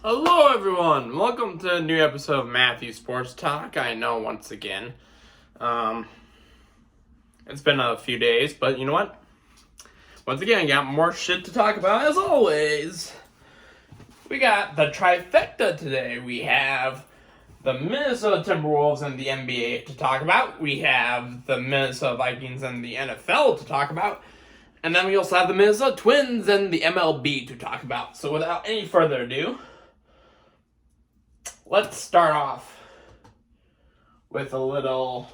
Hello everyone! Welcome to a new episode of Matthew Sports Talk. I know once again, it's been a few days, but you know what? Once again, I got more shit to talk about as always. We got the trifecta today. We have the Minnesota Timberwolves and the NBA to talk about. We have the Minnesota Vikings and the NFL to talk about. And then we also have the Minnesota Twins and the MLB to talk about. So without any further ado, let's start off with a little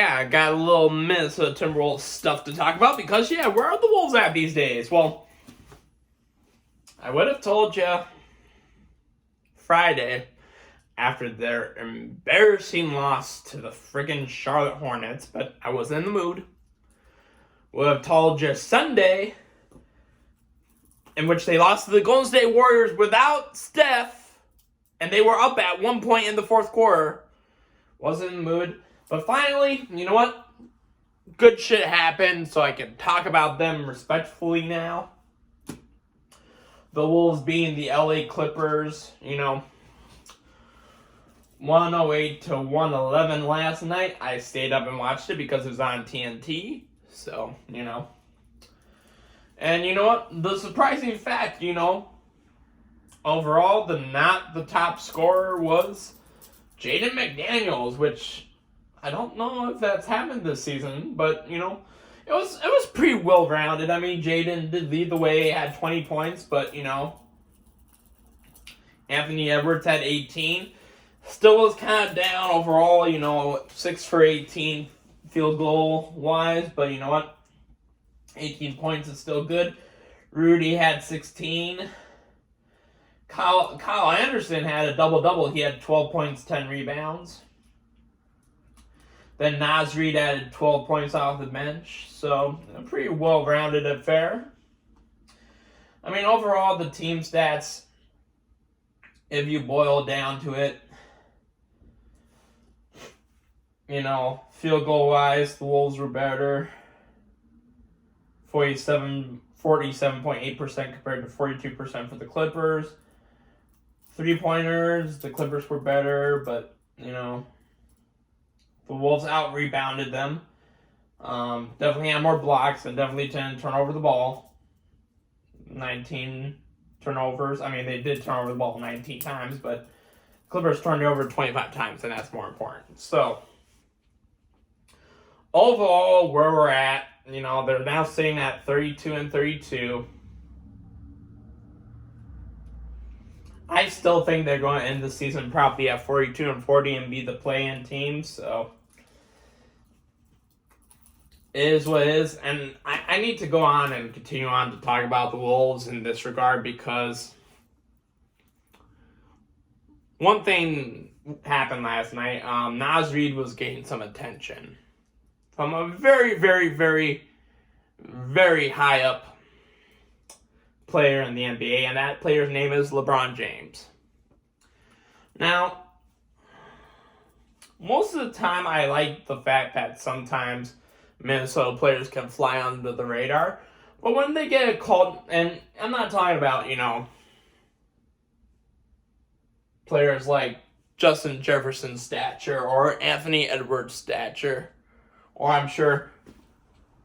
I got a little Minnesota Timberwolves stuff to talk about because, where are the Wolves at these days? Well, I would have told you Friday after their embarrassing loss to the friggin' Charlotte Hornets, but I wasn't in the mood. Would have told you Sunday, in which they lost to the Golden State Warriors without Steph, and they were up at one point in the fourth quarter. Wasn't in the mood. But finally, you know what? Good shit happened, so I can talk about them respectfully now. The Wolves being the LA Clippers, 108 to 111 last night. I stayed up and watched it because it was on TNT. So, And you know what? The surprising fact, overall, the top scorer was Jaden McDaniels, which I don't know if that's happened this season, but, it was pretty well-rounded. I mean, Jaden did lead the way, had 20 points, but, Anthony Edwards had 18. Still was kind of down overall, 6 for 18 field goal-wise, but you know what? 18 points is still good. Rudy had 16. Kyle Anderson had a double-double. He had 12 points, 10 rebounds. Then Naz Reid added 12 points off the bench. So, a pretty well-rounded affair. I mean, overall, the team stats, if you boil down to it, field goal-wise, the Wolves were better. 47.8% compared to 42% for the Clippers. Three-pointers, the Clippers were better, but, the Wolves out-rebounded them. Definitely had more blocks and definitely didn't turn over the ball. 19 turnovers. I mean, they did turn over the ball 19 times, but Clippers turned it over 25 times, and that's more important. So, overall, where we're at, they're now sitting at 32 and 32. I still think they're going to end the season probably at 42 and 40 and be the play-in team, so it is what it is. And I need to go on and continue on to talk about the Wolves in this regard because one thing happened last night. Naz Reid was getting some attention from a very, very, very, very high up player in the NBA, and that player's name is LeBron James. Now, most of the time I like the fact that sometimes Minnesota players can fly under the radar, but when they get called, and I'm not talking about, players like Justin Jefferson's stature or Anthony Edwards' stature, or I'm sure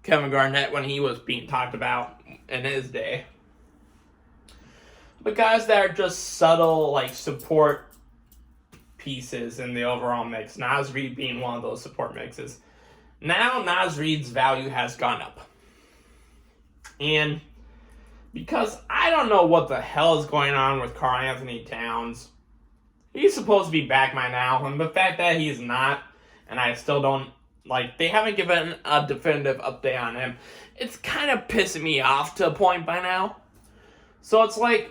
Kevin Garnett when he was being talked about in his day. But guys that are just subtle, support pieces in the overall mix. Naz Reid being one of those support mixes. Now Naz Reid's value has gone up. And because I don't know what the hell is going on with Karl Anthony Towns, he's supposed to be back by now. And the fact that he's not, and I still don't Like, they haven't given a definitive update on him. It's kind of pissing me off to a point by now. So it's like,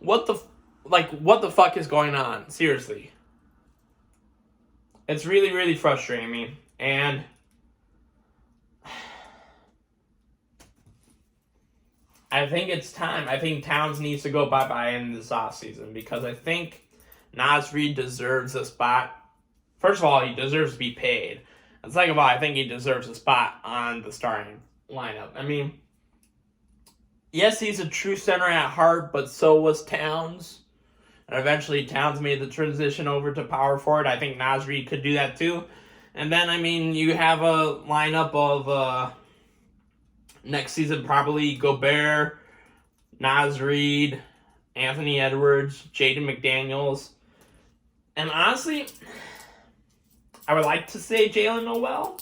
what the fuck is going on? Seriously. It's really, really frustrating me. And I think it's time. I think Towns needs to go bye-bye in this offseason because I think Naz Reid deserves a spot. First of all, he deserves to be paid. And second of all, I think he deserves a spot on the starting lineup. I mean, yes, he's a true center at heart, but so was Towns. And eventually Towns made the transition over to power forward. I think Naz Reid could do that too. And then, I mean, you have a lineup of next season probably Gobert, Naz Reid, Anthony Edwards, Jaden McDaniels. And honestly, I would like to say Jalen Noel,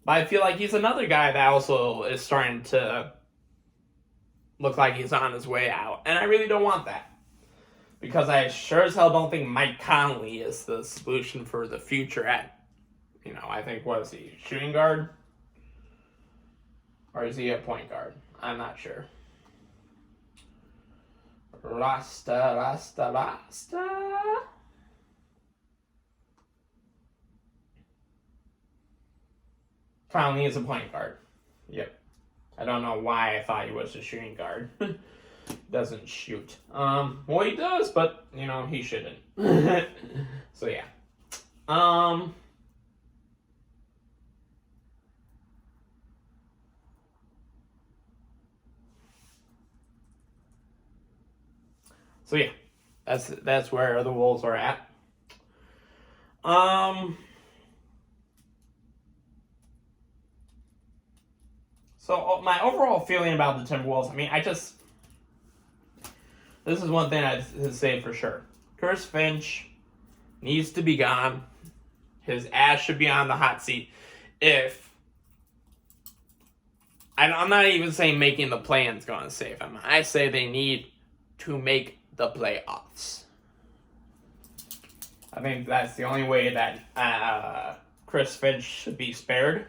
but I feel like he's another guy that also is starting to look like he's on his way out. And I really don't want that. Because I sure as hell don't think Mike Conley is the solution for the future at, I think, what is he, shooting guard? Or is he a point guard? I'm not sure. Rasta. Conley is a point guard. Yep. I don't know why I thought he was a shooting guard. Doesn't shoot. Well, he does, but, he shouldn't. So, yeah. So, yeah. That's where the Wolves are at. So, my overall feeling about the Timberwolves, this is one thing I'd say for sure. Chris Finch needs to be gone. His ass should be on the hot seat. I'm not even saying making the play-in is going to save him. I say they need to make the playoffs. I think that's the only way that Chris Finch should be spared.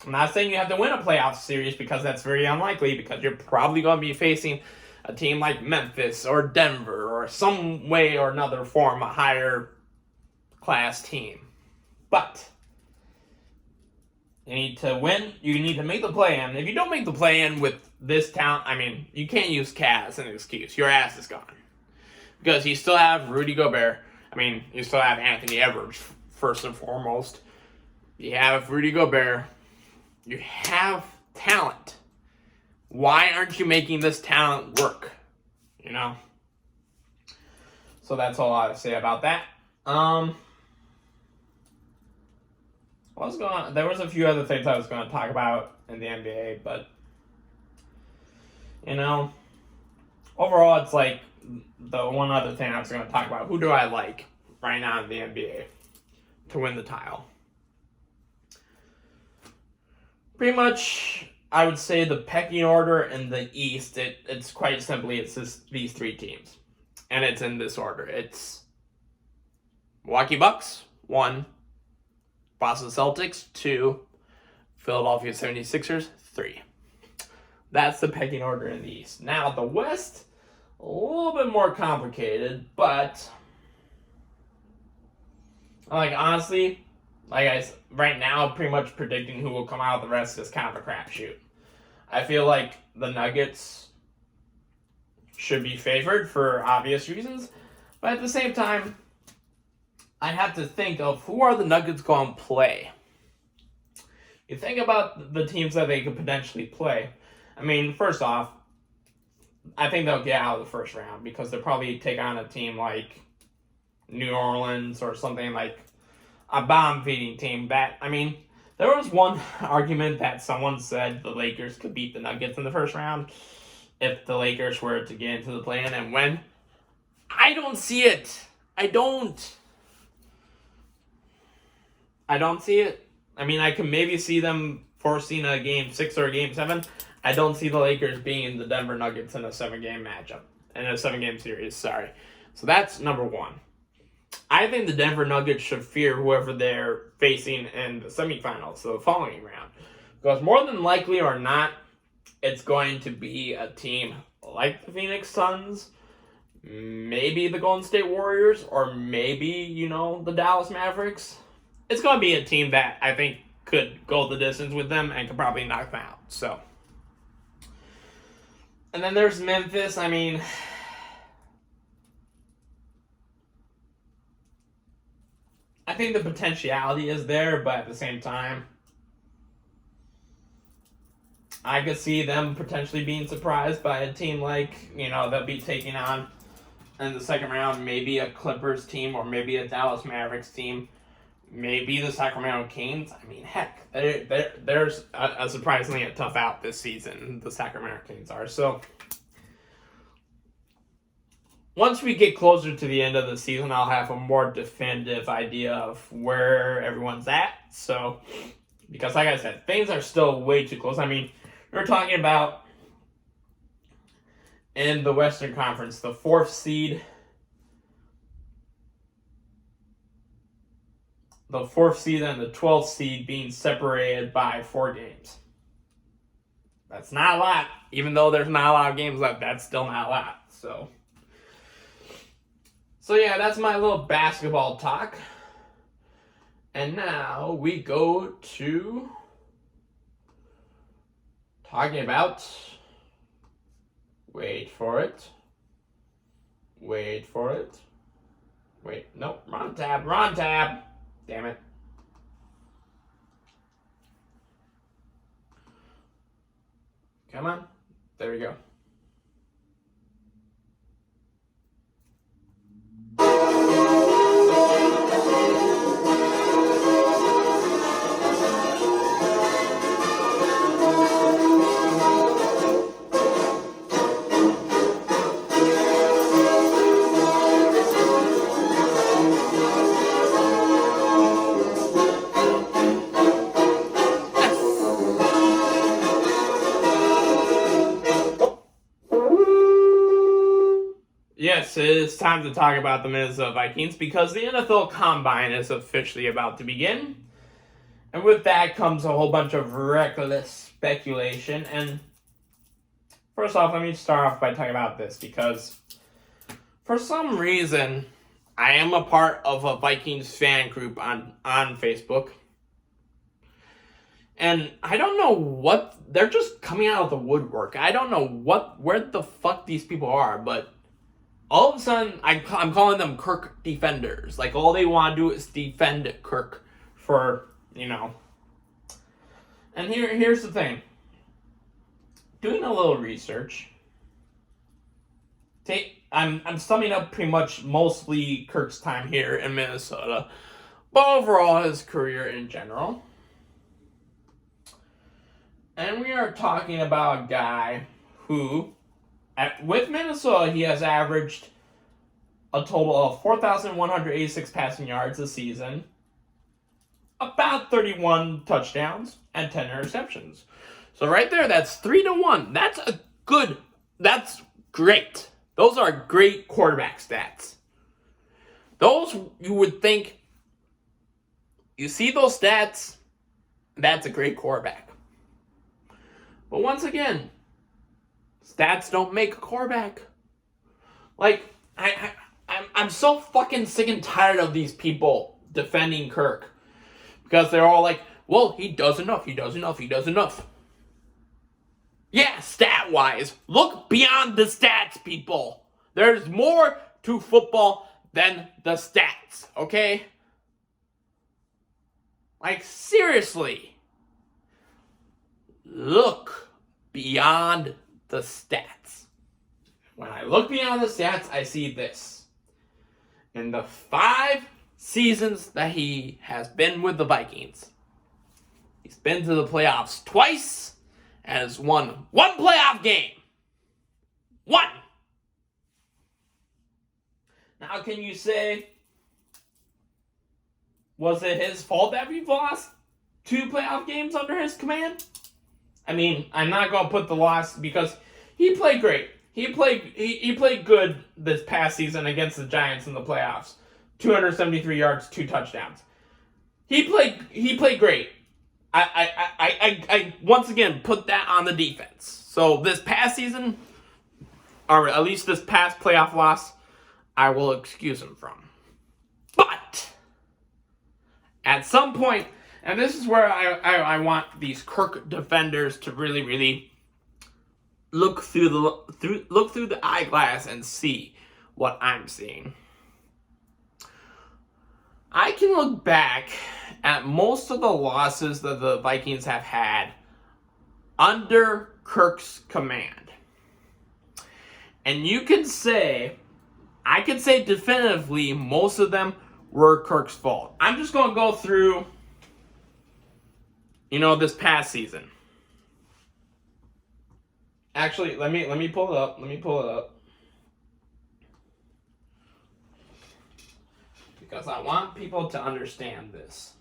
I'm not saying you have to win a playoff series because that's very unlikely because you're probably going to be facing a team like Memphis or Denver or some way or another form a higher class team. But you need to win. You need to make the play-in. If you don't make the play-in with this talent, you can't use Cat as an excuse. Your ass is gone. Because you still have Rudy Gobert. You still have Anthony Edwards, first and foremost. You have Rudy Gobert. You have talent. Why aren't you making this talent work? So that's all I have to say about that. There was a few other things I was going to talk about in the NBA, but overall it's like the one other thing I was going to talk about. Who do I like right now in the NBA to win the title? Pretty much, I would say the pecking order in the East, it's quite simply, it's these three teams. And it's in this order. It's Milwaukee Bucks, 1. Boston Celtics, 2. Philadelphia 76ers, 3. That's the pecking order in the East. Now, the West, a little bit more complicated, but honestly, right now, pretty much predicting who will come out of the rest is kind of a crapshoot. I feel like the Nuggets should be favored for obvious reasons, but at the same time, I have to think of who are the Nuggets going to play. You think about the teams that they could potentially play. First off, I think they'll get out of the first round because they'll probably take on a team like New Orleans or something like a bomb-feeding team. There was one argument that someone said the Lakers could beat the Nuggets in the first round if the Lakers were to get into the play-in and win. I don't see it. I don't see it. I can maybe see them forcing a Game 6 or a Game 7. I don't see the Lakers being the Denver Nuggets in a 7-game matchup. In a 7-game series, sorry. So that's number one. I think the Denver Nuggets should fear whoever they're facing in the semifinals, so the following round. Because more than likely or not, it's going to be a team like the Phoenix Suns, maybe the Golden State Warriors, or maybe, the Dallas Mavericks. It's going to be a team that I think could go the distance with them and could probably knock them out. So, and then there's Memphis. I mean, I think the potentiality is there, but at the same time, I could see them potentially being surprised by a team like, they'll be taking on in the second round, maybe a Clippers team or maybe a Dallas Mavericks team, maybe the Sacramento Kings. I mean, heck, there's a surprisingly a tough out this season, the Sacramento Kings are. So, once we get closer to the end of the season, I'll have a more definitive idea of where everyone's at. So, because like I said, things are still way too close. I mean, we're talking about in the Western Conference, the 4th seed. The 4th seed and the 12th seed being separated by 4 games. That's not a lot. Even though there's not a lot of games left, that's still not a lot. So yeah, that's my little basketball talk. And now we go to talking about, wait for it. Nope, wrong tab. Damn it. Come on, there we go. Yes, it is time to talk about the Minnesota Vikings because the NFL Combine is officially about to begin. And with that comes a whole bunch of reckless speculation. And first off, let me start off by talking about this because for some reason, I am a part of a Vikings fan group on Facebook. And I don't know what, they're just coming out of the woodwork. I don't know where the fuck these people are, but all of a sudden, I'm calling them Kirk defenders. Like, all they want to do is defend Kirk for, And here's the thing. Doing a little research. I'm summing up pretty much mostly Kirk's time here in Minnesota, but overall his career in general. And we are talking about a guy who, with Minnesota, he has averaged a total of 4,186 passing yards a season, about 31 touchdowns, and 10 interceptions. So right there, that's 3-1. That's great. Those are great quarterback stats. Those, you would think, you see those stats, that's a great quarterback. But once again, stats don't make a quarterback. Like, I'm so fucking sick and tired of these people defending Kirk. Because they're all like, well, he does enough. Yeah, stat-wise. Look beyond the stats, people. There's more to football than the stats, okay? Like, seriously. Look beyond the stats. When I look beyond the stats, I see this. In the 5 seasons that he has been with the Vikings, he's been to the playoffs twice and has won 1 playoff game. 1. Now, can you say, was it his fault that we've lost 2 playoff games under his command? I mean, I'm not going to put the loss because he played great. He played good this past season against the Giants in the playoffs 273 yards, 2 touchdowns. He played great. I once again put that on the defense. So this past season, or at least this past playoff loss, I will excuse him from. But at some point, and this is where I want these Kirk defenders to really look through the eyeglass and see what I'm seeing. I can look back at most of the losses that the Vikings have had under Kirk's command. And I could say definitively most of them were Kirk's fault. I'm just going to go through, this past season. Actually, let me pull it up. Because I want people to understand this.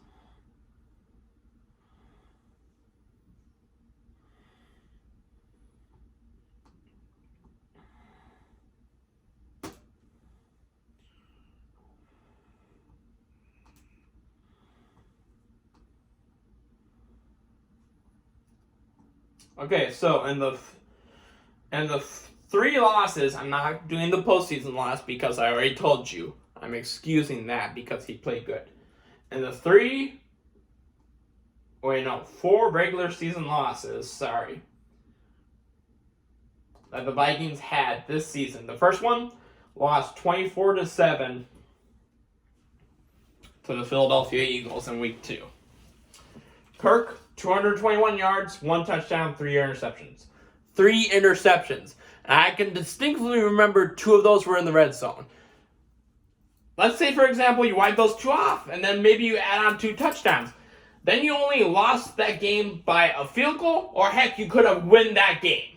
Okay, so in the 3 losses, I'm not doing the postseason loss because I already told you. I'm excusing that because he played good. And the 4 regular season losses, that the Vikings had this season. The first one lost 24-7 to the Philadelphia Eagles in week 2. Kirk, 221 yards, 1 touchdown, 3 interceptions. 3 interceptions. And I can distinctly remember 2 of those were in the red zone. Let's say, for example, you wipe those 2 off, and then maybe you add on 2 touchdowns. Then you only lost that game by a field goal, or heck, you could have won that game.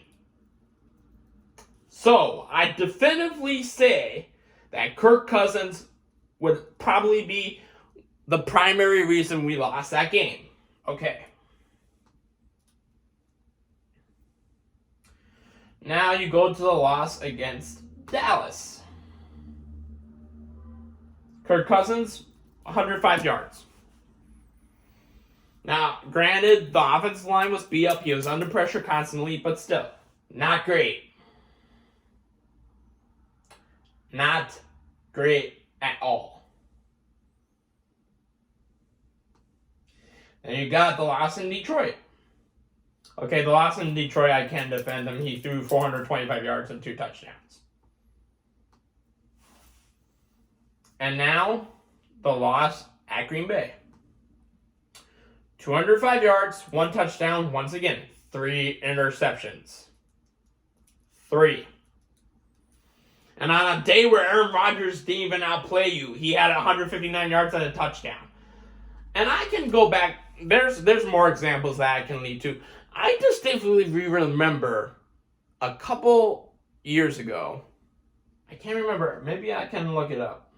So, I definitively say that Kirk Cousins would probably be the primary reason we lost that game. Okay. Now you go to the loss against Dallas. Kirk Cousins, 105 yards. Now, granted, the offensive line was beat up. He was under pressure constantly, but still, not great. Not great at all. And you got the loss in Detroit. Okay, the loss in Detroit, I can defend him. He threw 425 yards and 2 touchdowns. And now, the loss at Green Bay. 205 yards, 1 touchdown, once again, 3 interceptions. 3. And on a day where Aaron Rodgers didn't even outplay you, he had 159 yards and a touchdown. And I can go back, there's more examples that I can lead to. I distinctly remember a couple years ago, I can't remember, maybe I can look it up.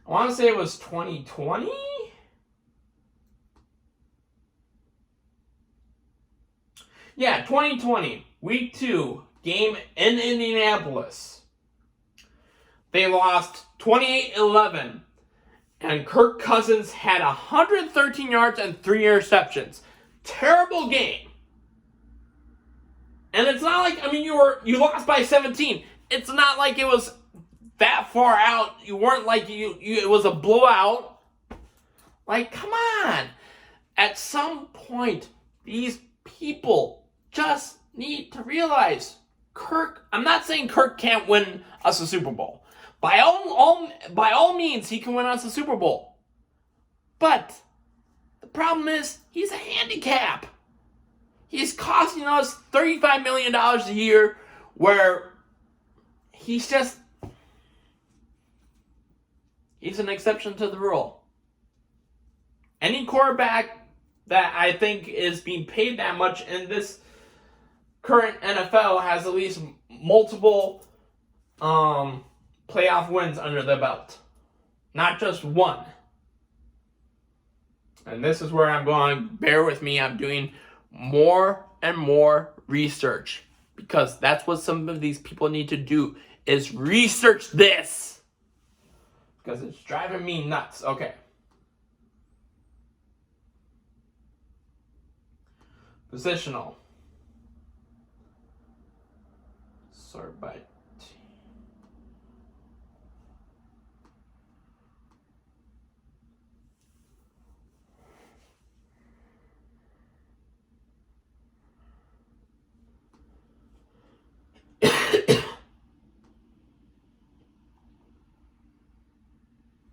I want to say it was 2020? Yeah, 2020. Week 2. Game in Indianapolis. They lost 28-11. And Kirk Cousins had 113 yards and 3 interceptions. Terrible game. And it's not like, you lost by 17. It's not like it was that far out. You weren't like it was a blowout. Like, come on. At some point, these people just need to realize Kirk, I'm not saying Kirk can't win us a Super Bowl. By all means, he can win us a Super Bowl. But the problem is, he's a handicap. He's costing us $35 million a year, where he's an exception to the rule. Any quarterback that I think is being paid that much in this current NFL has at least multiple playoff wins under their belt. Not just one. And this is where I'm going, bear with me, I'm doing more and more research. Because that's what some of these people need to do, is research this. because it's driving me nuts. Okay. Positional. Sort by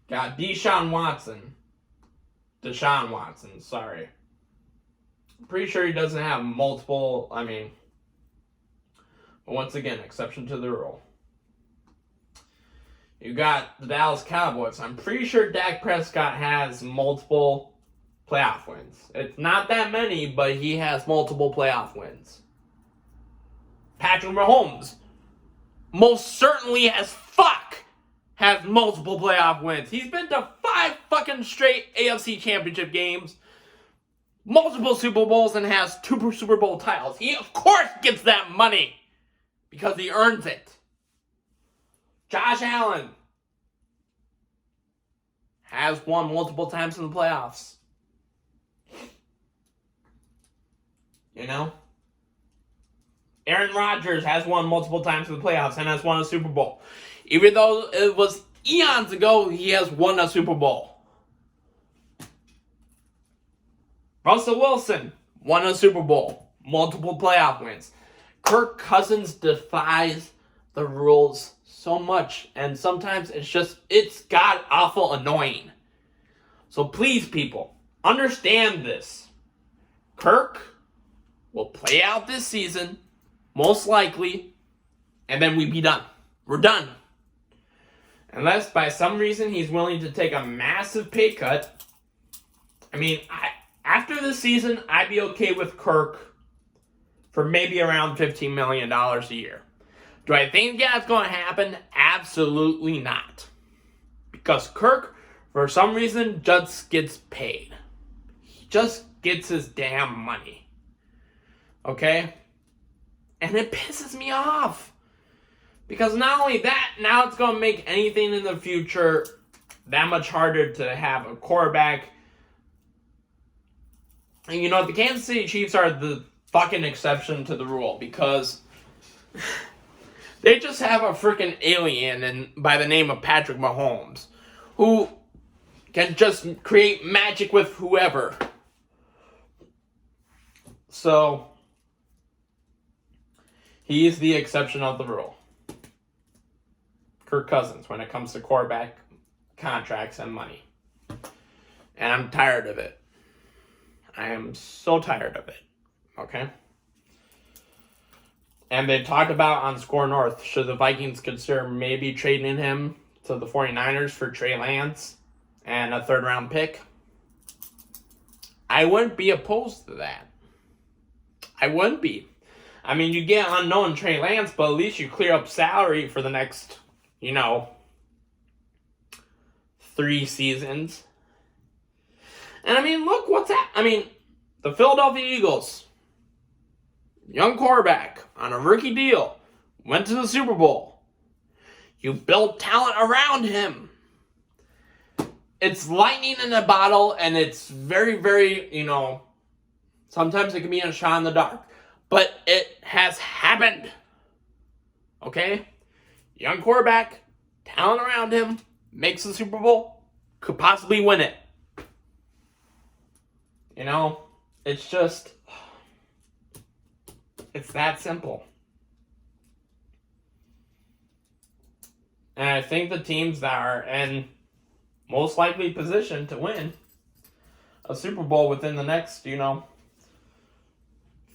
got Deshaun Watson, sorry. I'm pretty sure he doesn't have multiple, but once again, exception to the rule. You got the Dallas Cowboys. I'm pretty sure Dak Prescott has multiple playoff wins. It's not that many, but he has multiple playoff wins. Patrick Mahomes, most certainly as fuck, has multiple playoff wins. He's been to 5 fucking straight AFC Championship games, multiple Super Bowls, and has 2 Super Bowl titles. He, of course, gets that money because he earns it. Josh Allen has won multiple times in the playoffs. You know? Aaron Rodgers has won multiple times in the playoffs and has won a Super Bowl. Even though it was eons ago, he has won a Super Bowl. Russell Wilson won a Super Bowl. Multiple playoff wins. Kirk Cousins defies the rules so much. And sometimes it's god-awful annoying. So please, people, understand this. Kirk will play out this season, most likely, and then we'd be done. We're done. Unless by some reason he's willing to take a massive pay cut. After this season, I'd be okay with Kirk for maybe around $15 million a year. Do I think that's going to happen? Absolutely not. Because Kirk, for some reason, just gets paid. He just gets his damn money. Okay? And it pisses me off. Because not only that, now it's going to make anything in the future that much harder to have a quarterback. And the Kansas City Chiefs are the fucking exception to the rule. Because they just have a freaking alien by the name of Patrick Mahomes. Who can just create magic with whoever. So, he's the exception of the rule. Kirk Cousins, when it comes to quarterback contracts and money. And I'm tired of it. I am so tired of it. Okay? And they talked about on Score North, should the Vikings consider maybe trading him to the 49ers for Trey Lance and a 3rd-round pick? I wouldn't be opposed to that. I wouldn't be. You get unknown Trey Lance, but at least you clear up salary for the next, 3 seasons. And look what's that. The Philadelphia Eagles, young quarterback on a rookie deal, went to the Super Bowl. You build talent around him. It's lightning in a bottle, and it's very, very, sometimes it can be a shot in the dark. But it has happened. Okay? Young quarterback, talent around him, makes the Super Bowl, could possibly win it. It's just, it's that simple. And I think the teams that are in most likely position to win a Super Bowl within the next,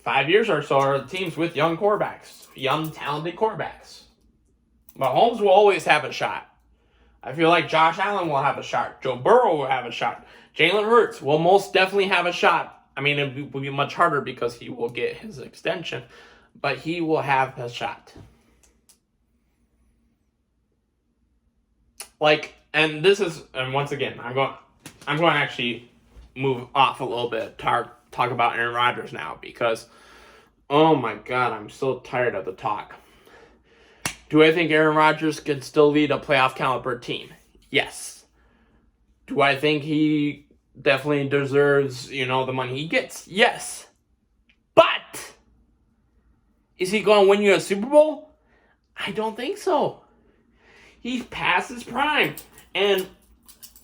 5 years or so are teams with young quarterbacks, young, talented quarterbacks. Mahomes will always have a shot. I feel like Josh Allen will have a shot. Joe Burrow will have a shot. Jalen Hurts will most definitely have a shot. It will be much harder because he will get his extension, but he will have a shot. And once again, I'm going to actually move off a little bit, talk about Aaron Rodgers now, because, oh my God, I'm so tired of the talk. Do I think Aaron Rodgers can still lead a playoff caliber team? Yes. Do I think he definitely deserves, the money he gets? Yes. But is he going to win you a Super Bowl? I don't think so. He's past his prime. And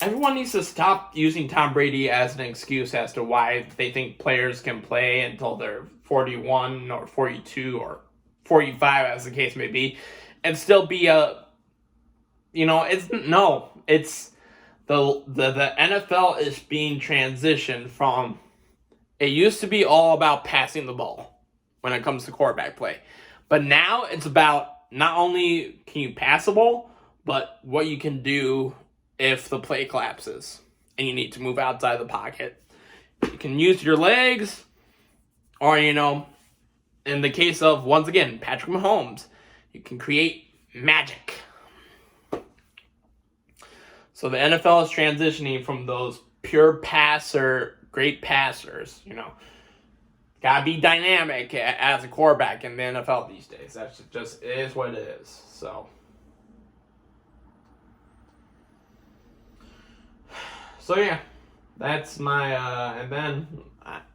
everyone needs to stop using Tom Brady as an excuse as to why they think players can play until they're 41 or 42 or 45, as the case may be, and still be it's the NFL is being transitioned from, it used to be all about passing the ball when it comes to quarterback play. But now it's about not only can you pass the ball, but what you can do if the play collapses and you need to move outside the pocket. You can use your legs, or, in the case of, once again, Patrick Mahomes, you can create magic. So the NFL is transitioning from those pure great passers, Gotta be dynamic as a quarterback in the NFL these days. That's just, it is what it is. So yeah, that's my, and then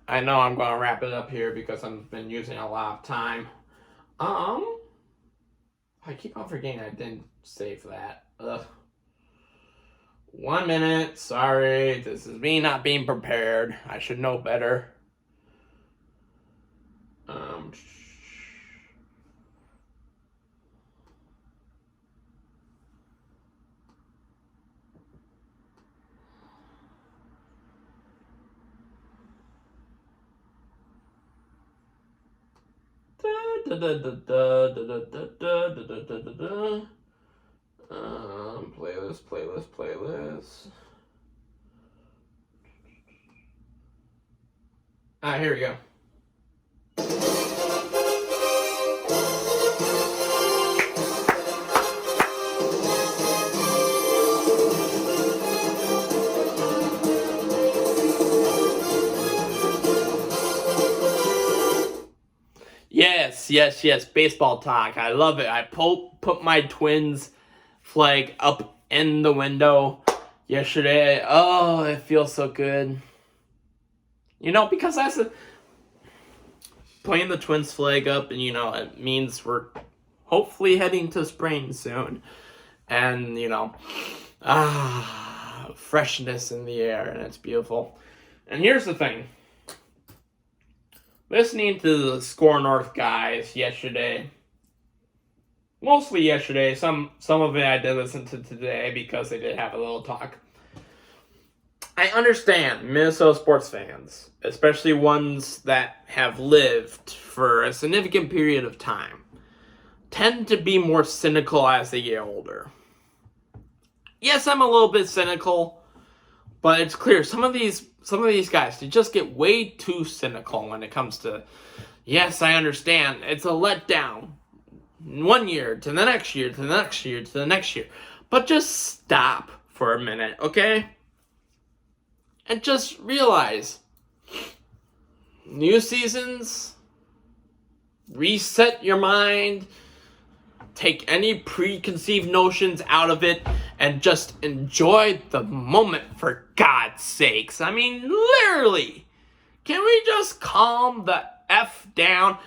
I know I'm going to wrap it up here because I've been using a lot of time. I keep on forgetting I didn't save that. 1 minute, sorry, this is me not being prepared. I should know better. Playlist. Here we go. Yes, baseball talk. I love it. I put my Twins flag up in the window yesterday. Oh, it feels so good. Because putting the Twins flag up, and it means we're hopefully heading to spring soon. And, freshness in the air, and it's beautiful. And here's the thing. Listening to the Score North guys mostly yesterday, some of it I did listen to today because they did have a little talk. I understand Minnesota sports fans, especially ones that have lived for a significant period of time, tend to be more cynical as they get older. Yes, I'm a little bit cynical, but it's clear some of these guys, they just get way too cynical when it comes to, yes, I understand, it's a letdown. 1 year to the next year, to the next year, to the next year. But just stop for a minute, okay? And just realize, new seasons, reset your mind, take any preconceived notions out of it, and just enjoy the moment, for God's sakes. I mean, literally, can we just calm the F down?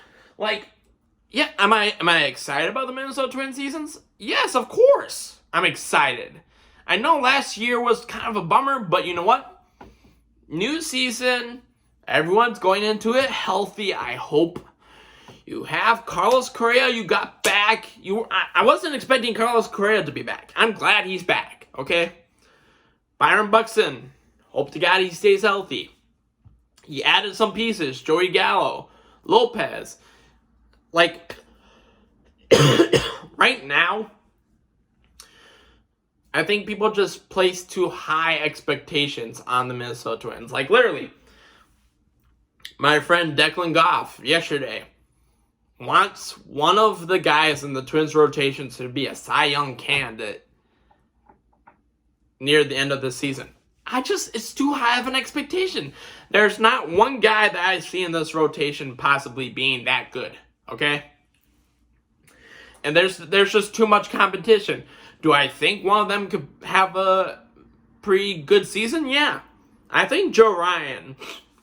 Yeah, am I excited about the Minnesota Twins seasons? Yes, of course, I'm excited. I know last year was kind of a bummer, but you know what? New season, everyone's going into it healthy, I hope. You have Carlos Correa, you got back. I wasn't expecting Carlos Correa to be back. I'm glad he's back, okay? Byron Buxton, hope to God he stays healthy. He added some pieces, Joey Gallo, Lopez. Right now, I think people just place too high expectations on the Minnesota Twins. Literally, my friend Declan Goff yesterday wants one of the guys in the Twins rotation to be a Cy Young candidate near the end of the season. It's too high of an expectation. There's not one guy that I see in this rotation possibly being that good, okay? And there's just too much competition. Do I think one of them could have a pretty good season? Yeah. I think Joe Ryan,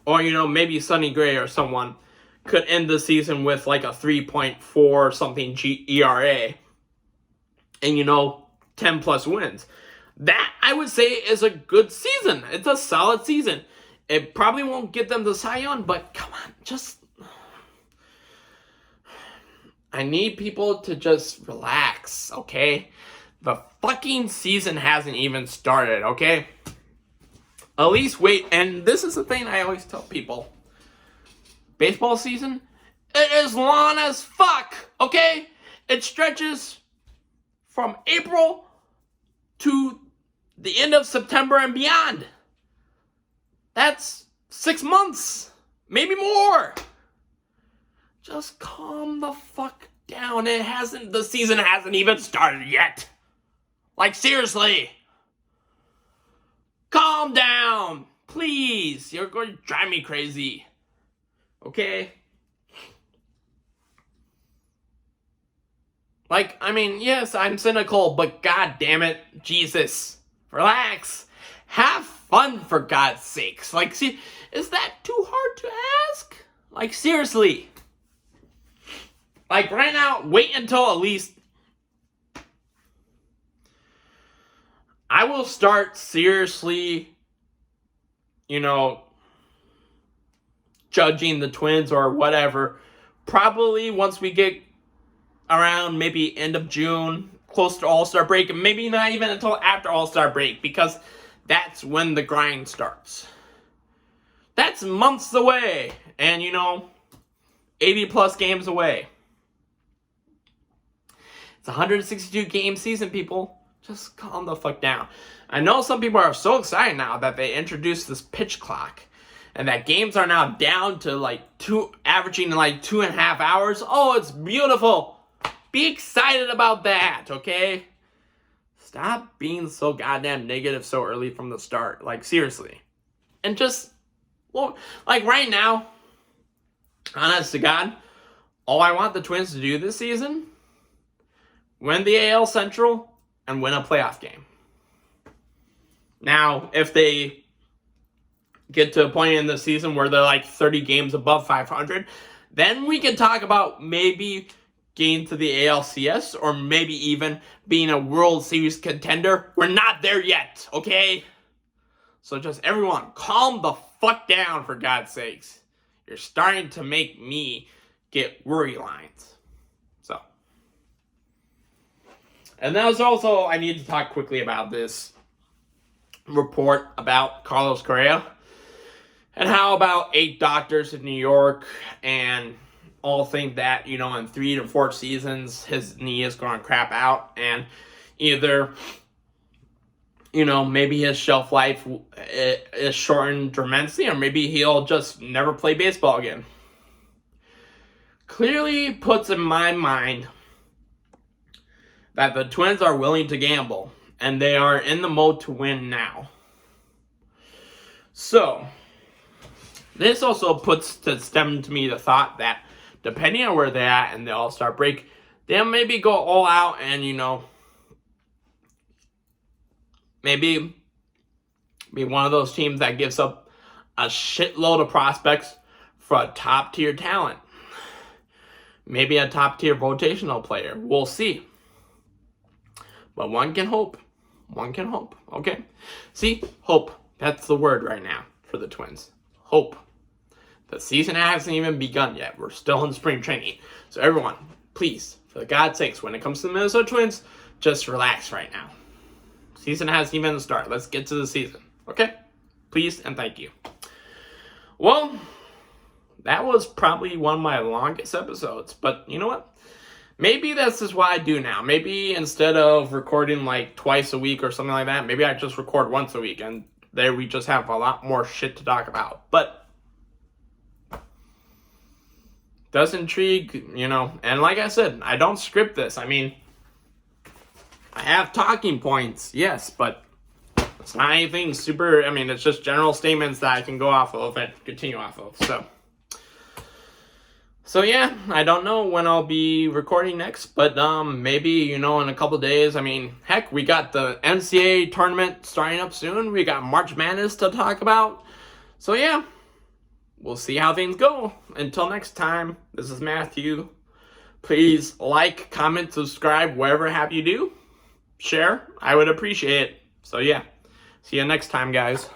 or, maybe Sonny Gray or someone, could end the season with like a 3.4 something ERA. And, 10 plus wins. That, I would say, is a good season. It's a solid season. It probably won't get them the Cy Young, but come on, I need people to just relax, okay? The fucking season hasn't even started, okay? At least wait, and this is the thing I always tell people. Baseball season, it is long as fuck, okay? It stretches from April to the end of September and beyond. That's 6 months, maybe more. Just calm the fuck down. The season hasn't even started yet. Like, seriously. Calm down. Please. You're going to drive me crazy. Okay? Yes, I'm cynical, but god damn it, Jesus. Relax. Have fun, for God's sakes. See, is that too hard to ask? Seriously. Right now, wait until at least I will start seriously, judging the Twins or whatever, probably once we get around maybe end of June, close to All-Star break, and maybe not even until after All-Star break, because that's when the grind starts. That's months away, and 80 plus games away. It's a 162 game season, people. Just calm the fuck down. I know some people are so excited now that they introduced this pitch clock, and that games are now down to averaging 2.5 hours. Oh, it's beautiful. Be excited about that, okay? Stop being so goddamn negative so early from the start. Seriously. And right now, honest to God, all I want the Twins to do this season, win the AL Central, and win a playoff game. Now, if they get to a point in the season where they're 30 games above 500, then we can talk about maybe getting to the ALCS or maybe even being a World Series contender. We're not there yet, okay? So just everyone, calm the fuck down, for God's sakes. You're starting to make me get worry lines. And that was also, I need to talk quickly about this report about Carlos Correa and how about 8 doctors in New York and all think that, in 3 to 4 seasons, his knee is going to crap out, and either, maybe his shelf life is shortened tremendously, or maybe he'll just never play baseball again. Clearly puts in my mind that the Twins are willing to gamble, and they are in the mode to win now. So, this also puts to stem to me the thought that, depending on where they're at in the All-Star break, they'll maybe go all out and, maybe be one of those teams that gives up a shitload of prospects for a top-tier talent. Maybe a top-tier rotational player. We'll see. But one can hope. One can hope, okay? See? Hope. That's the word right now for the Twins. Hope. The season hasn't even begun yet. We're still in spring training. So everyone, please, for God's sakes, when it comes to the Minnesota Twins, just relax right now. Season hasn't even started. Let's get to the season, okay? Please and thank you. Well, that was probably one of my longest episodes. But you know what? Maybe this is what I do now. Maybe instead of recording twice a week or something like that, maybe I just record once a week, and there we just have a lot more shit to talk about. But does intrigue, and like I said, I don't script this. I have talking points, yes, but it's not anything super, it's just general statements that I can go off of and continue off of. So, So yeah, I don't know when I'll be recording next, but maybe, in a couple days. I mean, heck, we got the NCAA tournament starting up soon. We got March Madness to talk about. So yeah, we'll see how things go. Until next time, this is Matthew. Please like, comment, subscribe, whatever have you do. Share, I would appreciate it. So yeah, see you next time, guys.